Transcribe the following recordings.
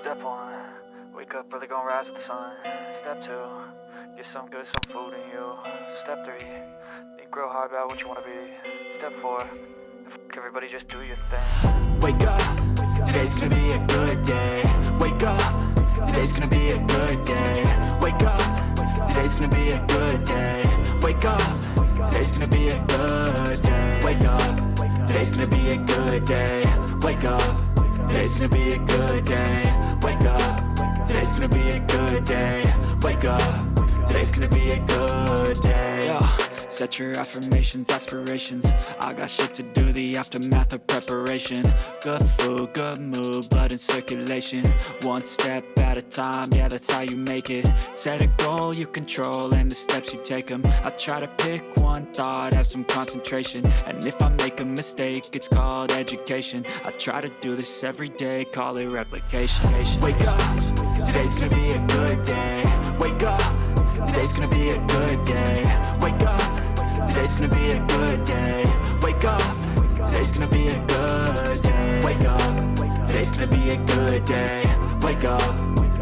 Step 1, wake up early, gonna rise with the sun. Step 2, get some good, some food in you. Step 3, think real hard about what you wanna be. Step 4, everybody just do your thing. Wake up, today's gonna be a good day. Wake up, today's gonna be a good day. Wake up, today's gonna be a good day. Wake up, today's gonna be a good day. Wake up, today's gonna be a good day. Wake up, today's gonna be a good day. Wake up, today's gonna be a good day. Wake up, today's gonna be a good day. Yo. Set your affirmations, aspirations. I got shit to do, the aftermath of preparation. Good food, good mood, blood in circulation. One step at a time, yeah, that's how you make it. Set a goal you control and the steps you take them. I try to pick one thought, have some concentration. And if I make a mistake, it's called education. I try to do this every day, call it replication. Wake up, today's gonna be a good day. Wake up, today's gonna be a good day. Wake up, today's gonna be a good day. Wake up, today's gonna be a good day. Wake up, today's gonna be a good day. Wake up,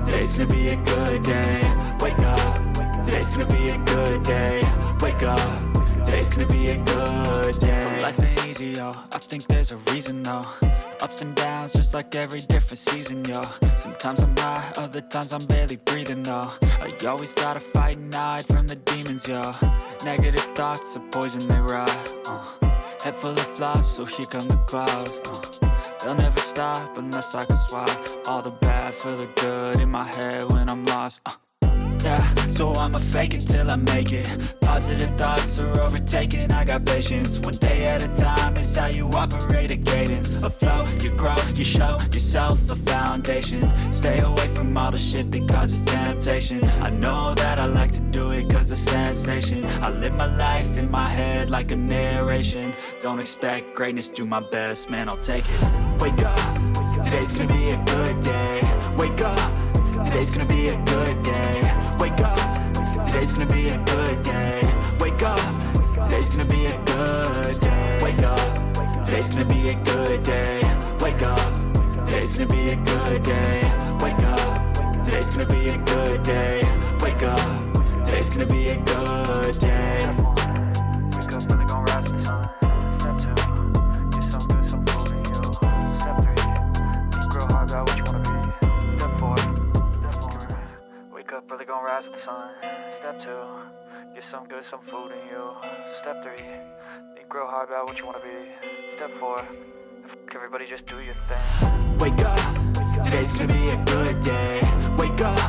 today's gonna be a good day. Wake up, today's gonna be a good day. Wake up, today's gonna be a good day. So life ain't easy, yo, I think there's a reason though. Ups and downs, just like every different season, yo. Sometimes I'm high, other times I'm barely breathing, though. I always gotta fight and hide from the demons, yo. Negative thoughts are poison, they rot. Head full of flies, so here come the clouds. They'll never stop unless I can swap all the bad for the good in my head when I'm lost. Yeah, so I'ma fake it till I make it. Positive thoughts are overtaken, I got patience. One day at a time is how you operate a cadence. A flow, you grow, you show yourself a foundation. Stay away from all the shit that causes temptation. I know that I like to do it cause it's sensation. I live my life in my head like a narration. Don't expect greatness, do my best, man, I'll take it. Wake up, today's gonna be a good day. Wake up, today's gonna be a good day. Wake up, today's gonna be a good day. Wake up, today's gonna be a good day. Wake up, today's gonna be a good day. Wake up, today's gonna be a good day. Wake up, today's gonna be a good day. Wake up, today's gonna be a good day. Wake up early, gonna rise with the sun. Step 2, get some good, some food in you. Step 3, think real hard about what you wanna be. Step 4, wake up early, gonna rise with the sun. Step 2, get some good, some food in you. Step 3, think real hard about what you wanna be. Step 4, everybody just do your thing. Wake up, today's gonna be a good day. Wake up,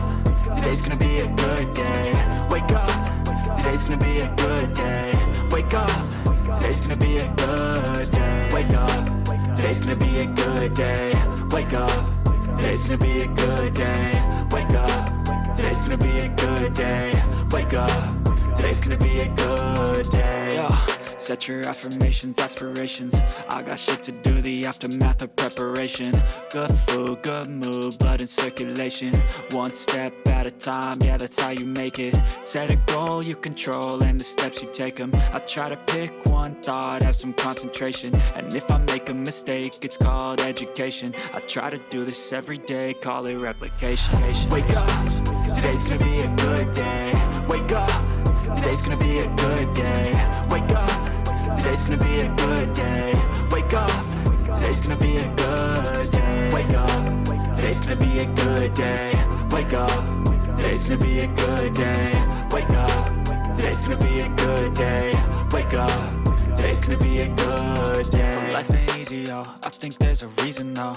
today's gonna be a good day. Wake up, today's gonna be a good day. Wake up, today's gonna be a good day. Wake up, today's gonna be a good day. Wake up, today's gonna be a good day. Wake up, today's gonna be a good day. Wake up, today's gonna be a good day. Yo. Set your affirmations, aspirations. I got shit to do, the aftermath of preparation. Good food, good mood, blood in circulation. One step at a time, yeah, that's how you make it. Set a goal you control and the steps you take them. I try to pick one thought, have some concentration. And if I make a mistake, it's called education. I try to do this every day, call it replication. Wake up, today's gonna be a good day. Wake up, today's gonna be a good day. Wake up, today's gonna be a good day. Wake up, today's gonna be a good day. Wake up, today's gonna be a good day. Wake up, today's gonna be a good day. Wake up, today's gonna be a good day. Wake up, today's gonna be a good day. So life ain't easy, yo, I think there's a reason though.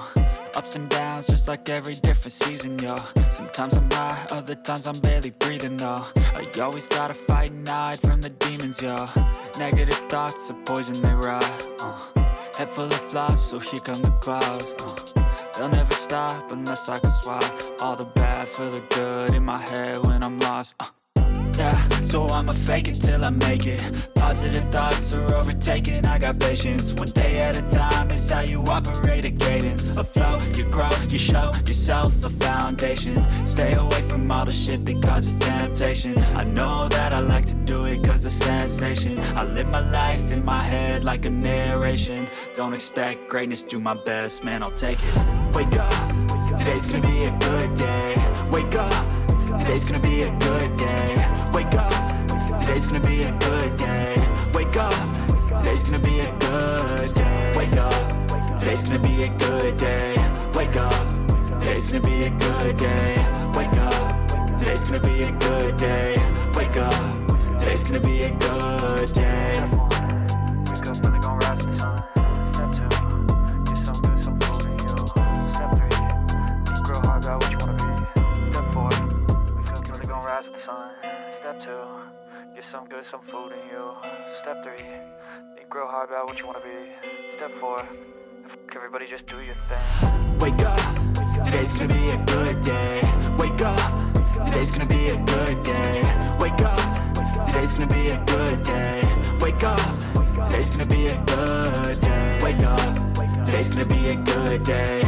Ups and downs, just like every different season, yo. Sometimes I'm high, other times I'm barely breathing, though. I always gotta fight and hide from the demons, yo. Negative thoughts are poison, they rot. Head full of flies, so here come the clouds. They'll never stop unless I can swap all the bad for the good in my head when I'm lost. Yeah, so I'ma fake it till I make it. Positive thoughts are overtaken, I got patience. One day at a time is how you operate a cadence. A flow, you grow, you show yourself a foundation. Stay away from all the shit that causes temptation. I know that I like to do it cause it's sensation. I live my life in my head like a narration. Don't expect greatness, do my best, man, I'll take it. Wake up, today's gonna be a good day. Wake up, today's gonna be a good day. Wake up, today's gonna be a good day. Wake up, today's gonna be a good day. Wake up, today's gonna be a good day. Wake up, today's gonna be a good day. Wake up, today's gonna be a good day. Wake up, today's gonna be a good day. Wake up early, gon' rise with the sun. Step 2, get some good, some food in you. Step 3, think real hard about what you wanna be. Step 4, wake up early, gon' rise with the sun. Step 2, get some good, some food in you. Step 3, think real hard about what you wanna be. Step 4, everybody just do your thing. Wake up, today's gonna be a good day. Wake up, today's gonna be a good day. Wake up, today's gonna be a good day. Wake up, today's gonna be a good day. Wake up, today's gonna be a good day.